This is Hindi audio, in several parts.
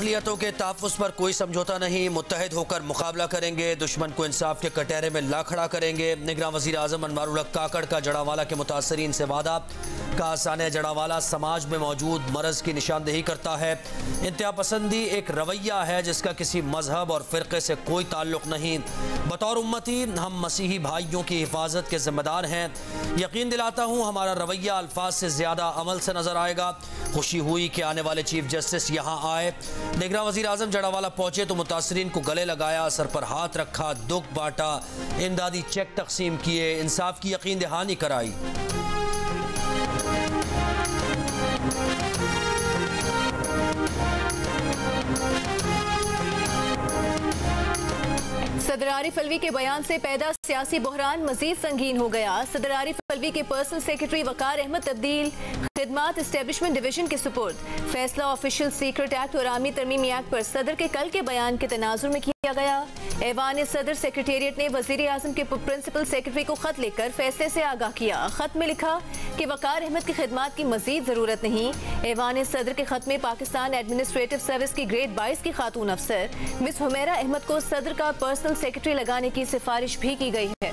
अक़लियतों के तहफ़्फ़ुज़ पर कोई समझौता नहीं, मुत्तहिद होकर मुकाबला करेंगे, दुश्मन को इंसाफ के कटहरे में ला खड़ा करेंगे। निगरान वज़ीर आज़म अनवारुल हक काकड़ का जड़ावाला के मुतासरीन से वादा। कहा साने जड़ावाला समाज में मौजूद मरज़ की निशानदेही करता है। इंतहा पसंदी एक रवैया है जिसका किसी मजहब और फ़िरक़े से कोई ताल्लुक़ नहीं। बतौर उम्मती हम मसीही भाइयों की हिफाजत के ज़िम्मेदार हैं। यकीन दिलाता हूँ हमारा रवैया अल्फाज से ज़्यादा अमल से नज़र आएगा। खुशी हुई कि आने वाले चीफ जस्टिस यहाँ आए। निगरान वज़ीर आज़म जड़ावाला पहुँचे तो मुतासरीन को गले लगाया, सर पर हाथ रखा, दुख बांटा, इमदादी चेक तकसीम किए, इंसाफ की यकीन दहानी कराई। सदर आरिफ अलवी के बयान से पैदा सियासी बहरान मजीद संगीन हो गया। सदर आरिफ अलवी के पर्सनल सेक्रेटरी वकार अहमद तब्दील खिदमात एस्टेब्लिशमेंट डिवीजन के सुपुर्द। फैसला ऑफिशियल सीक्रेट एक्ट और आर्मी तरमीमी एक्ट पर सदर के कल के बयान के तनाजुर में किया गया। ऐवान सदर सेक्रेटेरिएट ने वजीर आजम के प्रिंसिपल सेक्रेटरी को खत लिखकर फैसले से आगाह किया। खत में लिखा कि वकार अहमद की खिदमात की मजीद जरूरत नहीं। ऐवान सदर के खत में पाकिस्तान एडमिनिस्ट्रेटिव सर्विस की ग्रेड 22 की खातून अफसर मिस हुमैरा अहमद को सदर का पर्सनल सेक्रेटरी लगाने की सिफारिश भी की गई है।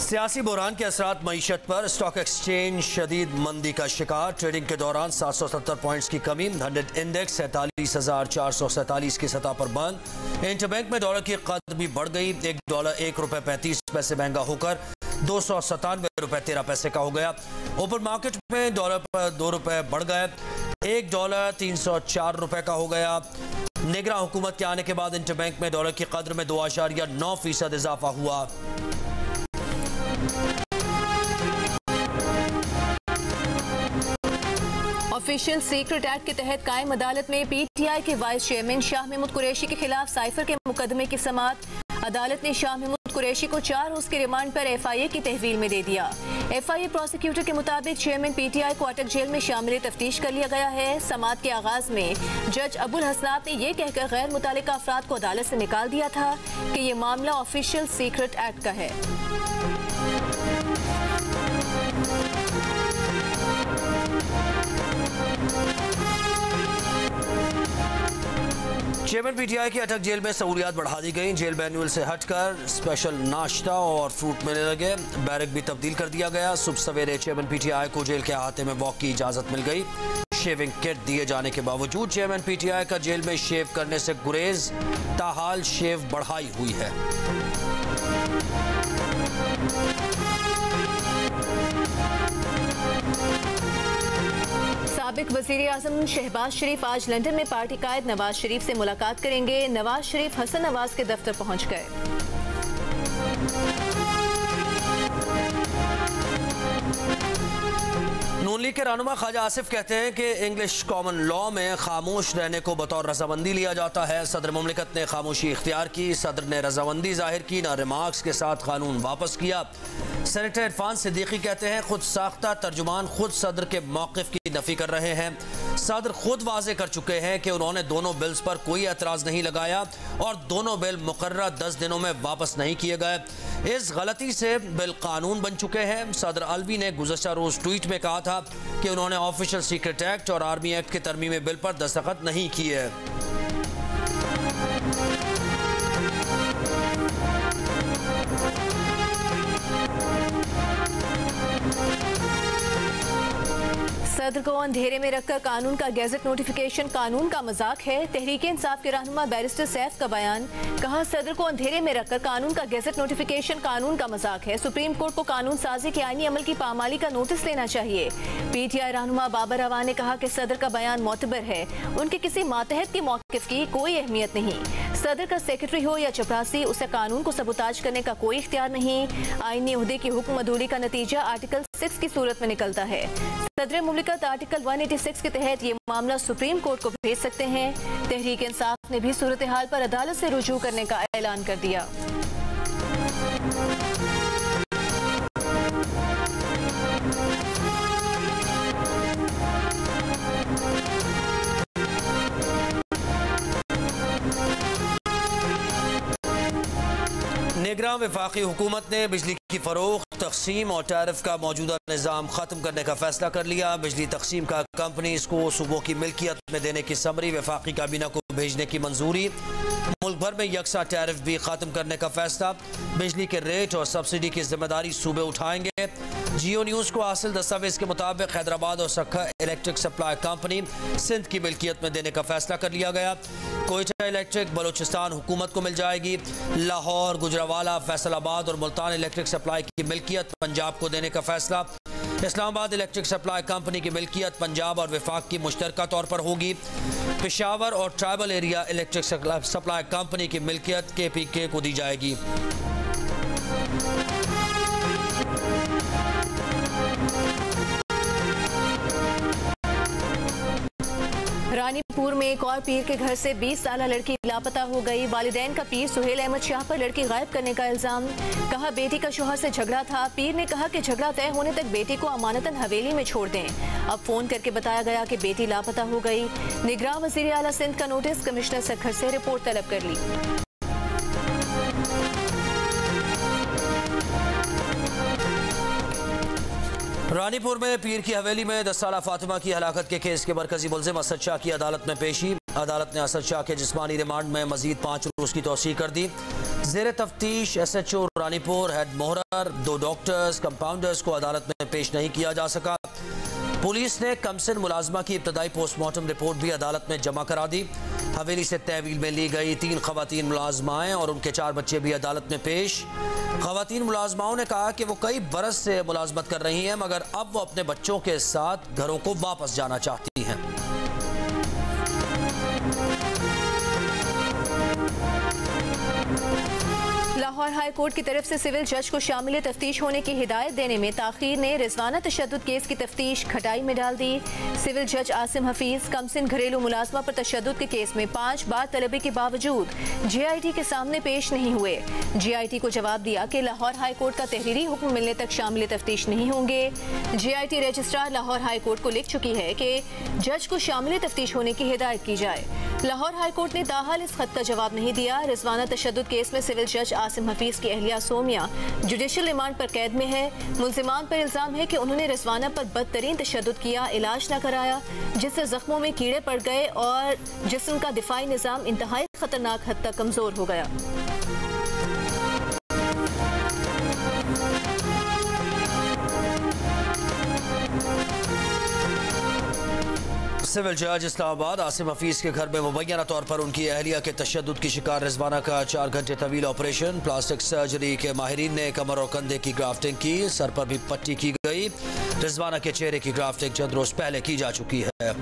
सियासी बहरान के असरात मईशत पर। स्टॉक एक्सचेंज शदीद मंदी का शिकार। ट्रेडिंग के दौरान 770 पॉइंट्स की कमी। 100 इंडेक्स 47,447 की सतह पर बंद। इंटरबैंक में डॉलर की कदर भी बढ़ गई। $1 ₹1.35 महंगा होकर 297 रुपए 13 पैसे का हो गया। ओपन मार्केट में डॉलर पर ₹2 बढ़ गए। $1 304 का हो गया। निगरान हुकूमत के आने के बाद इंटरबैंक में डॉलर की कदर में 2.9% इजाफा हुआ। ऑफिशियल सीक्रेट एक्ट के तहत कायम अदालत में पीटीआई के वाइस चेयरमैन शाह महमूद कुरैशी के खिलाफ साइफर के मुकदमे की समाअत। अदालत ने शाह महमूद कुरैशी को 4 रोज के रिमांड पर एफआईए की तहवील में दे दिया। एफआईए प्रोसिक्यूटर के मुताबिक चेयरमैन पीटीआई को अटक जेल में शामिल तफ्तीश कर लिया गया है। समाअत के आगाज में जज अबुल हसनात ने यह कहकर गैर मुतालिका अफराद को अदालत से निकाल दिया था कि यह मामला ऑफिशियल सीक्रेट एक्ट का है। चेयरमैन पीटीआई की अटक जेल में सहूलियात बढ़ा दी गई। जेल मैनुअल से हटकर स्पेशल नाश्ता और फ्रूट मिलने लगे। बैरक भी तब्दील कर दिया गया। सुबह सवेरे चेयरमैन पीटीआई को जेल के अहाते में वॉक की इजाजत मिल गई। शेविंग किट दिए जाने के बावजूद चेयरमैन पीटीआई का जेल में शेव करने से गुरेज। ताहाल शेव बढ़ाई हुई है। साबिक वजीर आजम शहबाज शरीफ आज लंदन में पार्टी कायद नवाज शरीफ से मुलाकात करेंगे। नवाज शरीफ हसन नवाज के दफ्तर पहुंच गए। नून लीग के रहनुमा ख्वाजा आसिफ कहते हैं कि इंग्लिश कॉमन लॉ में खामोश रहने को बतौर रजामंदी लिया जाता है। सदर मुमलिकत ने खामोशी इख्तियार की। सदर ने रजामंदी जाहिर की, ना रिमार्क्स के साथ कानून वापस किया। सेनेटर इरफान सिद्दीकी कहते हैं खुद साख्ता तर्जुमान खुद सदर के मौक़िफ़ की नफ़ी कर रहे हैं। सदर खुद वाज़े कर चुके हैं कि उन्होंने दोनों बिल्स पर कोई एतराज़ नहीं लगाया और दोनों बिल मुकर्रर 10 दिनों में वापस नहीं किए गए। इस गलती से बिल कानून बन चुके हैं। सदर अलवी ने गुज़श्ता रोज़ ट्वीट में कहा था कि उन्होंने ऑफिशियल सीक्रेट एक्ट और आर्मी एक्ट के तरमीमी बिल पर दस्तखत नहीं किए। सदर को अंधेरे में रखकर कानून का गैजेट नोटिफिकेशन कानून का मजाक है। तहरीक इंसाफ के रहनुमा बैरिस्टर सैफ का बयान। कहा सदर को अंधेरे में रखकर कानून का गैजेट नोटिफिकेशन कानून का मजाक है। सुप्रीम कोर्ट को कानून साजी के आईनी अमल की पामाली का नोटिस लेना चाहिए। पीटीआई रहनुमा बाबर अवान ने कहा कि सदर का बयान मोतबर है। उनके किसी मातहत के मौक़िफ़ की कोई अहमियत नहीं। सदर का सेक्रेटरी हो या चपरासी, उसे कानून को सबूताज करने का कोई इख्तियार नहीं। आईनी उहदे की हुक्म अदूली का नतीजा आर्टिकल 6 की सूरत में निकलता है। सदर मुमलिकत आर्टिकल 186 के तहत ये मामला सुप्रीम कोर्ट को भेज सकते हैं। तहरीक इंसाफ ने भी सूरत हाल पर अदालत से रुजू करने का ऐलान कर दिया। निगरान वफाकी हुकूमत ने बिजली की फरोख्त, तकसीम और टैरिफ का मौजूदा निज़ाम ख़त्म करने का फैसला कर लिया। बिजली तकसीम का कंपनीज को सूबों की मिल्कियत में देने की समरी वफाकी काबीना को भेजने की मंजूरी। मुल्क भर में यकसा टैरिफ भी ख़त्म करने का फैसला। बिजली के रेट और सब्सिडी की जिम्मेदारी सूबे उठाएंगे। जियो न्यूज़ को हासिल दस्तावेज के मुताबिक हैदराबाद और सक्खा इलेक्ट्रिक सप्लाई कंपनी सिंध की मिल्कियत में देने का फैसला कर लिया गया। कोयटा इलेक्ट्रिक बलूचिस्तान हुकूमत को मिल जाएगी। लाहौर, गुजरावाला, फैसलाबाद और मुल्तान इलेक्ट्रिक सप्लाई की मिल्कियत पंजाब को देने का फैसला। इस्लामाबाद इलेक्ट्रिक सप्लाई कंपनी की मिल्कियत पंजाब और वफाक की मुश्तरका तौर पर होगी। पेशावर और tribal area electric supply company की मिल्कियत KPK को दी जाएगी। रानीपुर में एक और पीर के घर से 20 साल लड़की लापता हो गई। वालिदैन का पीर सुहेल अहमद शाह पर लड़की गायब करने का इल्जाम। कहा बेटी का शोहर से झगड़ा था। पीर ने कहा कि झगड़ा तय होने तक बेटी को अमानतन हवेली में छोड़ दें। अब फोन करके बताया गया कि बेटी लापता हो गई। निगरान वजीर आला सिंध का नोटिस, कमिश्नर सक्खर से रिपोर्ट तलब कर ली। रानीपुर में पीर की हवेली में 10 साला फातिमा की हलाकत के केस के मरकजी मुल्जिम असद शाह की अदालत में पेशी। अदालत ने असद शाह के जिस्मानी रिमांड में मजीद 5 रोज की तौसीह कर दी। जेर तफ्तीश SHO रानीपुर, हेड मोहर, 2 डॉक्टर्स, कंपाउंडर्स को अदालत में पेश नहीं किया जा सका। पुलिस ने कमसिन मुलाजमा की इब्तदाई पोस्टमार्टम रिपोर्ट भी अदालत में जमा करा दी। हवेली से तहवील में ली गई 3 खवातीन मुलाजमाएं और उनके 4 बच्चे भी अदालत में पेश। खवातीन मुलाजमाओं ने कहा कि वो कई बरस से मुलाजमत कर रही हैं, मगर अब वो अपने बच्चों के साथ घरों को वापस जाना चाहती हैं। लाहौर हाई कोर्ट की तरफ से सिविल जज को शामिल तफ्तीश होने की हिदायत देने में ताखीर ने रिजवाना तशद्दुद केस की तफ्तीश खटाई में डाल दी। सिविल जज आसिम हफीज कमसिन घरेलू मुलाजमा पर तशद्दुद के केस में 5 बार तलबी के बावजूद JIT के सामने पेश नहीं हुए। JIT को जवाब दिया कि लाहौर हाई कोर्ट का तहरीरी हुक्म मिलने तक शामिल तफ्तीश नहीं होंगे। JIT registrar Lahore high court को लिख चुकी है कि जज को शामिल तफ्तीश होने की हिदायत की जाए। लाहौर हाई कोर्ट ने ताहाल इस खत का जवाब नहीं दिया। रिजवाना तशद्दुद केस में सिविल जज आसिम हफीज की अहलिया सोमिया जुडिशल रिमांड पर कैद में है। मुल्जिमान पर इल्जाम है कि उन्होंने रिजवाना पर बदतरीन तशद्दुद किया, इलाज न कराया, जिससे जख्मों में कीड़े पड़ गए और जिस्म का दिफाई निज़ाम इंतहाई खतरनाक हद तक कमजोर हो गया। सिविल जज इस्लामाबाद आसिम हफीज के घर में मुबैना तौर पर उनकी अहलिया के तशद्दुद की शिकार रिजवाना का 4 घंटे तवील ऑपरेशन। प्लास्टिक सर्जरी के माहिरीन ने कमर और कंधे की ग्राफ्टिंग की, सर पर भी पट्टी की गई। रिजवाना के चेहरे की ग्राफ्टिंग चंद रोज पहले की जा चुकी है।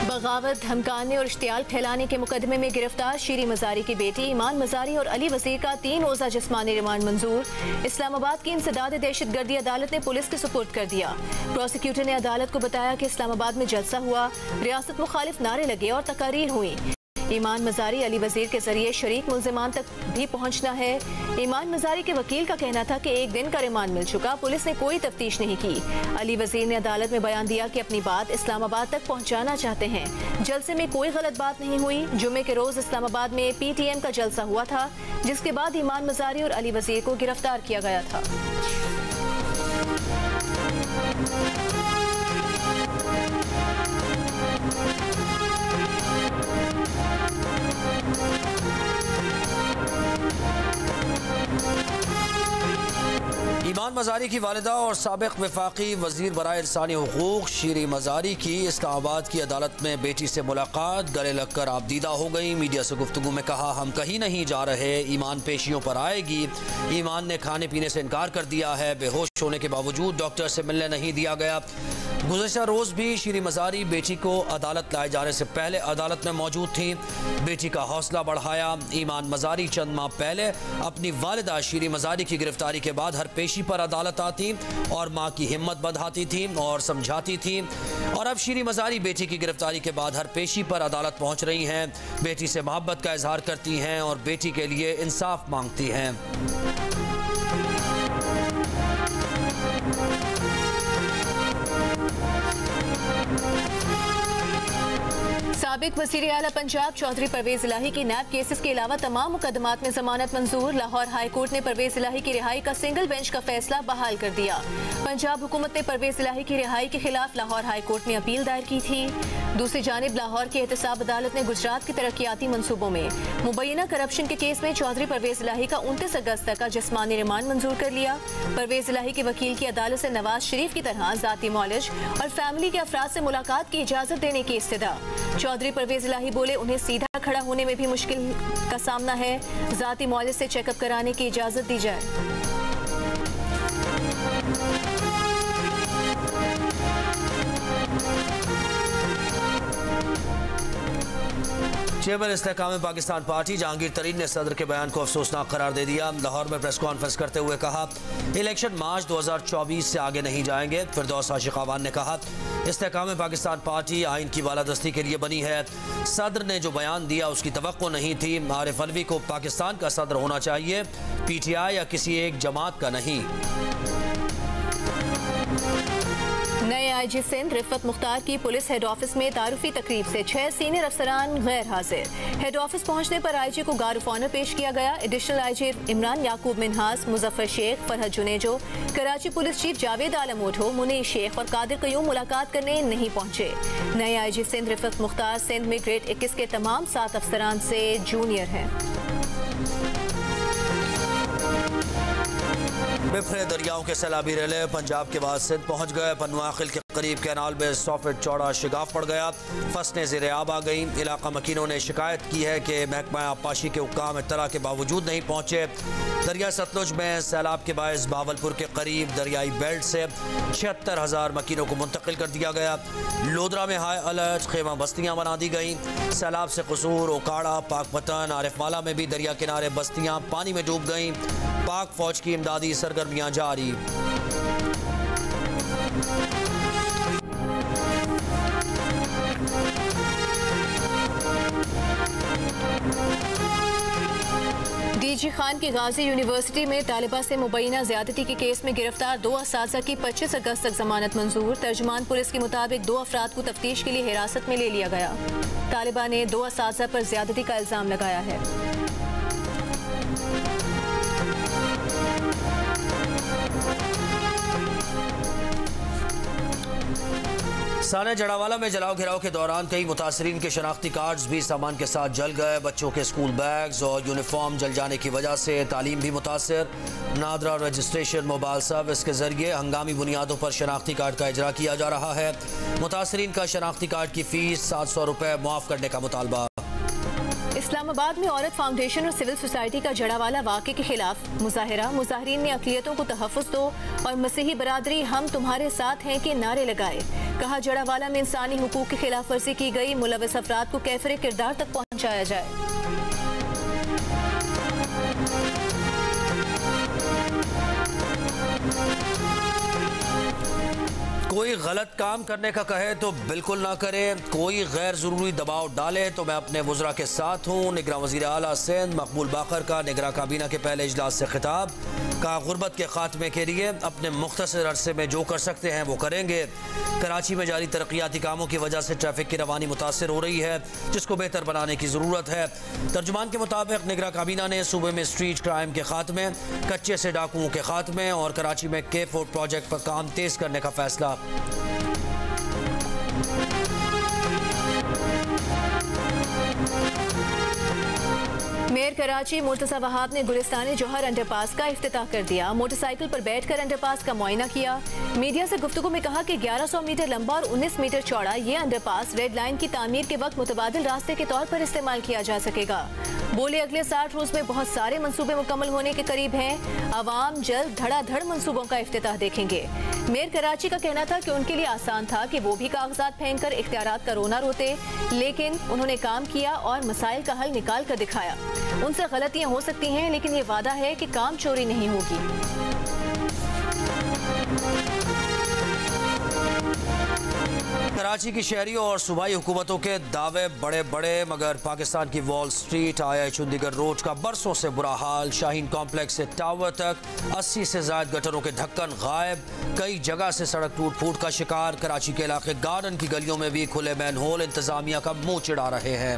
बगावत, धमकाने और इश्तियाल फैलाने के मुकदमे में गिरफ्तार शीरी मजारी की बेटी ईमान मजारी और अली वजीर का 3 रोजा जिस्मानी रिमांड मंजूर। इस्लामाबाद की इंसदाद दहशतगर्दी अदालत ने पुलिस के सुपुर्द कर दिया। प्रोसिक्यूटर ने अदालत को बताया कि इस्लामाबाद में जलसा हुआ, रियासत मुखालिफ नारे लगे और तकारीर हुई। ईमान मजारी अली वजीर के जरिए शरीक मुल्जिमान तक भी पहुंचना है। ईमान मजारी के वकील का कहना था कि 1 दिन का रिमांड मिल चुका, पुलिस ने कोई तफ्तीश नहीं की। अली वजीर ने अदालत में बयान दिया कि अपनी बात इस्लामाबाद तक पहुंचाना चाहते हैं। जलसे में कोई गलत बात नहीं हुई। जुम्मे के रोज इस्लामाबाद में PTM का जलसा हुआ था, जिसके बाद ईमान मजारी और अली वजीर को गिरफ्तार किया गया था। ईमान मजारी की वालिदा और साबिक वफाकी वजीर बराए इंसानी हुकूक शीरी मजारी की इस्लामाबाद की अदालत में बेटी से मुलाकात, गले लगकर आबदीदा हो गई। मीडिया से गुफ्तगू में कहा, हम कहीं नहीं जा रहे, ईमान पेशियों पर आएगी। ईमान ने खाने पीने से इनकार कर दिया है। बेहोश होने के बावजूद डॉक्टर से मिलने नहीं दिया गया। गुज़श्ता रोज भी शीरी मजारी बेटी को अदालत लाए जाने से पहले अदालत में मौजूद थी। बेटी का हौसला बढ़ाया। ईमान मजारी चंद माह पहले अपनी वालिदा शीरी मजारी की गिरफ्तारी के बाद हर पेशी पर अदालत आती और माँ की हिम्मत बढ़ाती थी और समझाती थी। और अब शीरी मजारी बेटी की गिरफ्तारी के बाद हर पेशी पर अदालत पहुंच रही हैं, बेटी से मोहब्बत का इजहार करती हैं और बेटी के लिए इंसाफ मांगती हैं। साबिक वज़ीर आला पंजाब चौधरी परवेज इलाही की नैब केसेस के अलावा तमाम मुकदमात में जमानत मंजूर। लाहौर हाई कोर्ट ने परवेज इलाही की रिहाई का सिंगल बेंच का फैसला बहाल कर दिया। पंजाब हुकूमत ने परवेज इलाही की रिहाई के खिलाफ लाहौर हाई कोर्ट में अपील दायर की थी। दूसरी जानिब लाहौर की एहतसाब अदालत ने गुजरात के तरक्याती मनसूबों में मुबैना करप्शन के केस में चौधरी परवेज इलाही का 29 अगस्त तक का जिस्मानी रिमांड मंजूर कर लिया। परवेज इलाही के वकील की अदालत से नवाज शरीफ की तरह जाती मौलिज और फैमिली के अफराद से मुलाकात की इजाजत देने की इस्तदा। चौधरी परवेज इलाही बोले, उन्हें सीधा खड़ा होने में भी मुश्किल का सामना है, जाती मौलिज से चेकअप कराने की इजाजत दी जाए। चेयरमैन इस्तेहकाम पाकिस्तान पार्टी जहांगीर तरीन ने सदर के बयान को अफसोसनाक करार दे दिया। लाहौर में प्रेस कॉन्फ्रेंस करते हुए कहा, इलेक्शन मार्च 2024 से आगे नहीं जाएंगे। फिरदौस आशिक अवान ने कहा, इस्तेहकाम पाकिस्तान पार्टी आइन की बालादस्ती के लिए बनी है। सदर ने जो बयान दिया उसकी तवक्को नहीं थी। आरिफ अलवी को पाकिस्तान का सदर होना चाहिए, PTI या किसी एक जमात का नहीं। नए IG सिंध रिफत मुख्तार की पुलिस हेड ऑफिस में तारुफी तकरीब से 6 सीनियर अफसरान गैर हाजिर। हेड ऑफिस पहुंचने पर IG को गार्ड ऑफ ऑनर पेश किया गया। एडिशनल IG इमरान याकूब मिनहास, मुजफ्फर शेख, फरहद जुनेजो, कराची पुलिस चीफ जावेद आलम ओठो, मुनीर शेख और कादिर कयूम मुलाकात करने नहीं पहुंचे। नए IG सिंध रिफत मुख्तार सिंध में ग्रेड 21 के तमाम 7 अफसरान से जूनियर हैं। बिफरे दरियाओं के सैलाबी रेले पंजाब के बाद सिंध पहुंच गए। पनुआखिल के करीब कैनाल में 100 फीट चौड़ा शिगाफ पड़ गया, फसलें ज़ेरे आब आ गई। इलाका मकीनों ने शिकायत की है कि महकमा आबपाशी के हुक्काम इत्तला के बावजूद नहीं पहुंचे। दरिया सतलुज में सैलाब के बायस बहावलपुर के करीब दरियाई बेल्ट से 76,000 मकीनों को मुंतकिल कर दिया गया। लोधरा में हाई अलर्ट, खेमा बस्तियाँ बना दी गई। सैलाब से कसूर, ओकाड़ा, पाकपतन, आरिफमाला में भी दरिया किनारे बस्तियाँ पानी में डूब गईं। पाक फौज की इमदादी सरगर्मियां जारी। DG खान की गाजी यूनिवर्सिटी में तालिबा से मुबैना ज्यादती के केस में गिरफ्तार 2 असातिज़ा की 25 अगस्त तक जमानत मंजूर। तर्जुमान पुलिस के मुताबिक 2 अफराद को तफ्तीश के लिए हिरासत में ले लिया गया। तालिबा ने 2 असातिज़ा पर ज्यादती का इल्जाम लगाया है। साने जड़ावाला में जलाओ घिराव के दौरान कई मुतासरीन के शनाख्ती कार्ड्स भी सामान के साथ जल गए। बच्चों के स्कूल बैग्स और यूनिफॉर्म जल जाने की वजह से तालीम भी मुतासर। नादरा रजिस्ट्रेशन मोबाइल सर्विस के जरिए हंगामी बुनियादों पर शनाख्ती कार्ड का इजरा किया जा रहा है। मुतासरीन का शनाख्ती कार्ड की फीस 700 रुपये मुआफ करने का मुतालबा। इस्लामाबाद में औरत फाउंडेशन और सिविल सोसाइटी का जड़ावाला वाक़े के खिलाफ मुजाहिरा। मुजाहिरीन ने अक़लियतों को तहफ़्फ़ुज़ दो और मसीही बरादरी हम तुम्हारे साथ हैं के नारे लगाए। कहा, जड़ावाला में इंसानी हुकूक की खिलाफ वर्जी की गई, मुलव्वस अफराद को कैफरे किरदार तक पहुँचाया जाए। कोई गलत काम करने का कहे तो बिल्कुल ना करे, कोई गैर ज़रूरी दबाव डाले तो मैं अपने वज़रा के साथ हूँ। निगरान वज़ीर आला सिंध मकबूल बाकर का निगरान काबीना के पहले इजलास से खिताब। कहा, गुर्बत के खात्मे के लिए अपने मुख्तसर अरसे में जो कर सकते हैं वो करेंगे। कराची में जारी तरक्याती कामों की वजह से ट्रैफिक की रवानी मुतासर हो रही है, जिसको बेहतर बनाने की ज़रूरत है। तर्जुमान के मुताबिक निगरान काबीना ने सूबे में स्ट्रीट क्राइम के खात्मे, कच्चे से डाकुओं के खात्मे और कराची में K4 प्रोजेक्ट पर काम तेज़ करने का फैसला। मेयर कराची मुर्तज़ा वहाब ने गुलिस्तान जौहर अंडरपास का इफ्तिताह कर दिया। मोटरसाइकिल पर बैठकर अंडरपास का मुआयना किया। मीडिया से गुफ्तगू में कहा कि 1100 मीटर लंबा और 19 मीटर चौड़ा ये अंडरपास रेड लाइन की तामीर के वक्त मुतबादिल रास्ते के तौर पर इस्तेमाल किया जा सकेगा। बोले, अगले 60 रोज में बहुत सारे मंसूबे मुकम्मल होने के करीब हैं। अवाम जल्द धड़ाधड़ मंसूबों का इफ्तिताह देखेंगे। मेयर कराची का कहना था कि उनके लिए आसान था कि वो भी कागजात फेंक कर इख्तियारात का रोना रोते, लेकिन उन्होंने काम किया और मसाइल का हल निकाल कर दिखाया। उनसे गलतियां हो सकती हैं, लेकिन ये वादा है कि काम चोरी नहीं होगी। कराची की शहरियों और सूबाई हुकूमतों के दावे बड़े बड़े, मगर पाकिस्तान की वॉल स्ट्रीट, आया चंडीगढ़ रोड का बरसों से बुरा हाल। शाहीन कॉम्प्लेक्स से टावर तक 80 से ज्यादा गटरों के ढक्कन गायब। कई जगह से सड़क टूट फूट का शिकार। कराची के इलाके गार्डन की गलियों में भी खुले मैन होल इंतजामिया का मुंह चिढ़ा रहे हैं।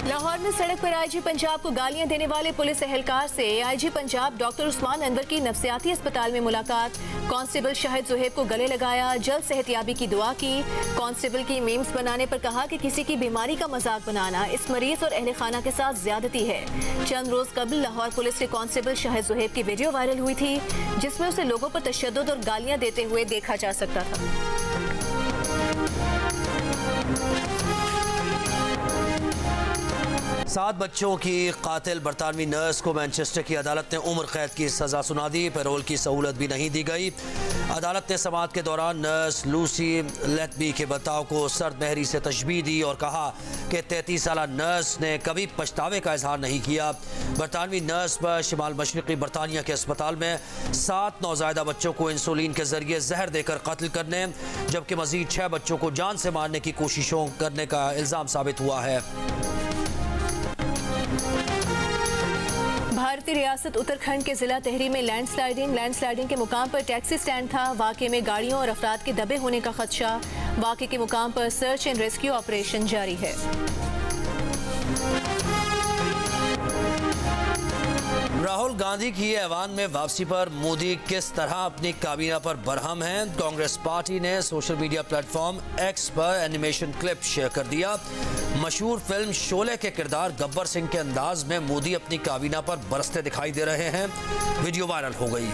लाहौर में सड़क पर आईजी पंजाब को गालियां देने वाले पुलिस एहलकार से आईजी पंजाब डॉक्टर उस्मान अनवर की नफ्सियाती अस्पताल में मुलाकात। कांस्टेबल शाहिद जुहेब को गले लगाया, जल्द सेहतियाबी की दुआ की। कांस्टेबल की मीम्स बनाने पर कहा कि किसी की बीमारी का मजाक बनाना इस मरीज और अहले खाना के साथ ज्यादती है। चंद रोज कबल लाहौर पुलिस के कांस्टेबल शाहिद जुहेब की वीडियो वायरल हुई थी, जिसमें उसे लोगों पर तशद्दुद और गालियां देते हुए देखा जा सकता था। 7 बच्चों की कातिल बरतानवी नर्स को मैनचेस्टर की अदालत ने उम्र कैद की सजा सुना दी। पैरोल की सहूलत भी नहीं दी गई। अदालत ने समाअत के दौरान नर्स लूसी लेथबी के बर्ताव को सर्द महरी से तशबीह दी और कहा कि 33 साल नर्स ने कभी पछतावे का इजहार नहीं किया। बरतानवी नर्स पर शिमाल मशरक़ी बरतानिया के अस्पताल में 7 नौज़ायदा बच्चों को इंसुलिन के जरिए जहर देकर कत्ल करने, जबकि मजीद 6 बच्चों को जान से मारने की कोशिशों करने का इल्ज़ाम साबित हुआ है। भारतीय रियासत उत्तराखंड के जिला तहरी में लैंडस्लाइडिंग के मुकाम पर टैक्सी स्टैंड था। वाक़े में गाड़ियों और अफराद के दबे होने का खदशा। वाक़े के मुकाम पर सर्च एंड रेस्क्यू ऑपरेशन जारी है। राहुल गांधी की ऐवान में वापसी पर मोदी किस तरह अपनी काबीना पर बरहम हैं। कांग्रेस पार्टी ने सोशल मीडिया प्लेटफॉर्म एक्स पर एनिमेशन क्लिप शेयर कर दिया। मशहूर फिल्म शोले के किरदार गब्बर सिंह के अंदाज में मोदी अपनी काबीना पर बरसते दिखाई दे रहे हैं। वीडियो वायरल हो गई।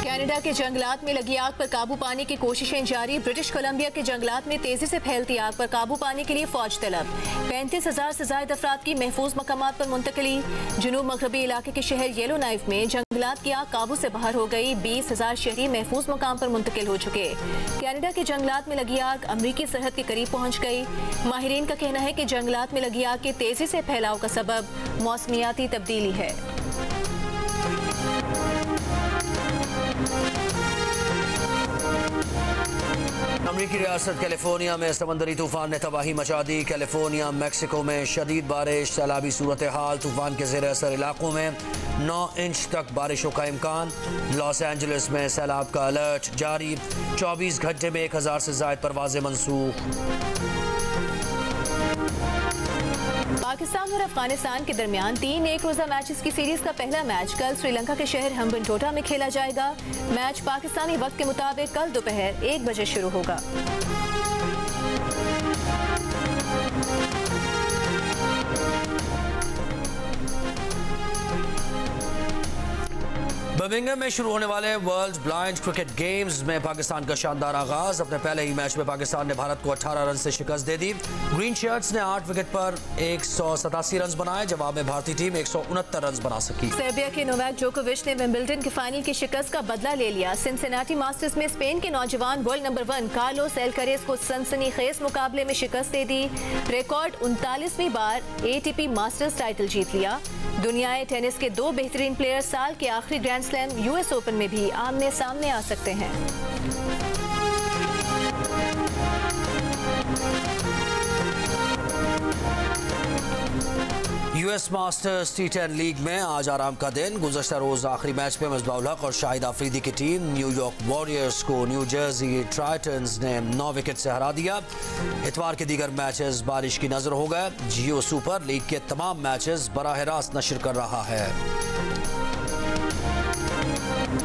कनाडा के जंगलात में लगी आग पर काबू पाने की कोशिशें जारी। ब्रिटिश कोलंबिया के जंगलात में तेजी से फैलती आग पर काबू पाने के लिए फौज तलब। 35,000 से ज्यादा अफराद की महफूज मकामात पर मुंतकली। जनूब मगरबी इलाके के शहर येलो नाइफ में जंगलात की आग काबू से बाहर हो गई। 20,000 शहरी महफूज मकाम पर मुंतकिल हो चुके। कनाडा के जंगलात में लगी आग अमरीकी सरहद के करीब पहुंच गई। माहिरीन का कहना है कि जंगलात में लगी आग के तेजी से फैलाव का सबब मौसमियाती तब्दीली है। अमरीकी रियासत कैलिफोर्निया में समंदरी तूफान ने तबाही मचा दी। कैलिफोर्निया मैक्सिको में शदीद बारिश, सैलाबी सूरत हाल। तूफान के ज़ेर असर इलाकों में 9 इंच तक बारिशों का इम्कान। लॉस एंजलिस में सैलाब का अलर्ट जारी। 24 घंटे में 1000 से ज़ायद परवाज़ें मनसूख। पाकिस्तान और अफगानिस्तान के दरमियान 3 एक रोजा मैचेस की सीरीज का पहला मैच कल श्रीलंका के शहर हम्बनटोटा में खेला जाएगा। मैच पाकिस्तानी वक्त के मुताबिक कल दोपहर 1 बजे शुरू होगा। बर्मिंघम में शुरू होने वाले वर्ल्ड ब्लाइंड क्रिकेट गेम्स में पाकिस्तान का शानदार आगाज। अपने पहले ही मैच में पाकिस्तान ने भारत को 18 रन से शिकस्त दे दी। ग्रीन शर्ट्स ने 8 विकेट पर 187 रन बनाए। जवाब में भारतीय टीम 169 रन बना सकी। सर्बिया के नोवाक जोकोविच ने विंबलडन के फाइनल की शिकस्त का बदला ले लिया। सिनसिनाटी मास्टर्स में स्पेन के नौजवान वर्ल्ड नंबर 1 कार्लोस एल्कारेज को सनसनीखेज मुकाबले में शिकस्त दे दी। रिकॉर्ड 39वीं बार ATP मास्टर्स टाइटल जीत लिया। दुनियाई टेनिस के 2 बेहतरीन प्लेयर साल के आखिरी ग्रैंड स्लैम US ओपन में भी आमने सामने आ सकते हैं। US मास्टर्स T10 लीग में आज आराम का दिन। गुज़श्ता रोज आखिरी मैच में मिसबाह-उल हक और शाहिद आफरीदी की टीम न्यूयॉर्क वॉरियर्स को न्यू जर्सी ट्राइटन्स ने 9 विकेट से हरा दिया। इतवार के दीगर मैचेस बारिश की नजर हो गए। जियो सुपर लीग के तमाम मैचेस बराह रास्त नशर कर रहा है।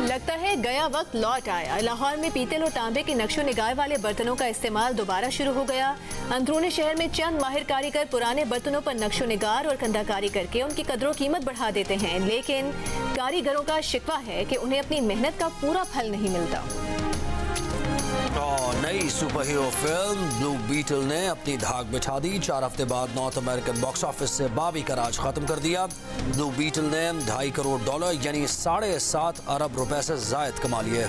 लगता है गया वक्त लौट आया। लाहौर में पीतल और तांबे के नक्शो निगाह वाले बर्तनों का इस्तेमाल दोबारा शुरू हो गया। अंदरूनी शहर में चंद माहिर कारीगर पुराने बर्तनों पर नक्शो निगार और कंधाकारी करके उनकी कदरों कीमत बढ़ा देते हैं, लेकिन कारीगरों का शिकवा है कि उन्हें अपनी मेहनत का पूरा फल नहीं मिलता। नई super hero film Blue Beetle ने अपनी धाक बिछा दी। 4 हफ्ते बाद नॉर्थ अमेरिकन बॉक्स ऑफिस से बाबी का राज खत्म कर दिया। ब्लू बीटल ने $2.5 करोड़ यानी 7.5 अरब रुपए से जायद कमा लिए।